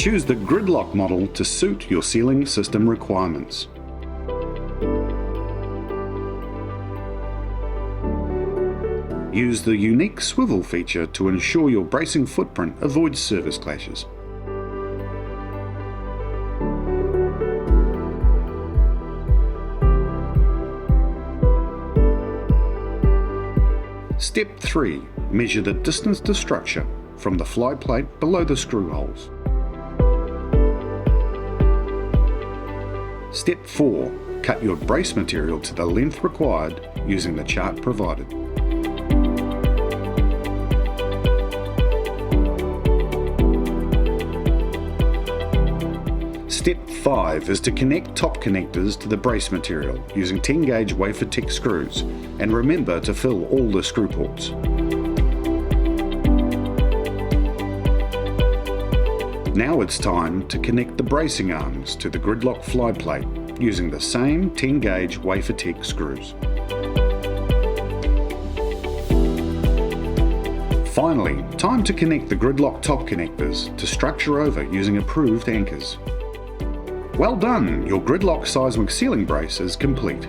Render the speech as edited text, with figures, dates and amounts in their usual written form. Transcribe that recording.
Choose the GRIDLOK model to suit your ceiling system requirements. Use the unique swivel feature to ensure your bracing footprint avoids service clashes. Step 3. Measure the distance to structure from the fly plate below the screw holes. Step 4. Cut your brace material to the length required using the chart provided. Step 5 is to connect top connectors to the brace material using 10 gauge wafer tech screws, and remember to fill all the screw ports. Now it's time to connect the bracing arms to the GRIDLOK fly plate using the same 10 gauge wafer tech screws. Finally, time to connect the GRIDLOK top connectors to structure over using approved anchors. Well done! Your GRIDLOK Seismic Ceiling brace is complete.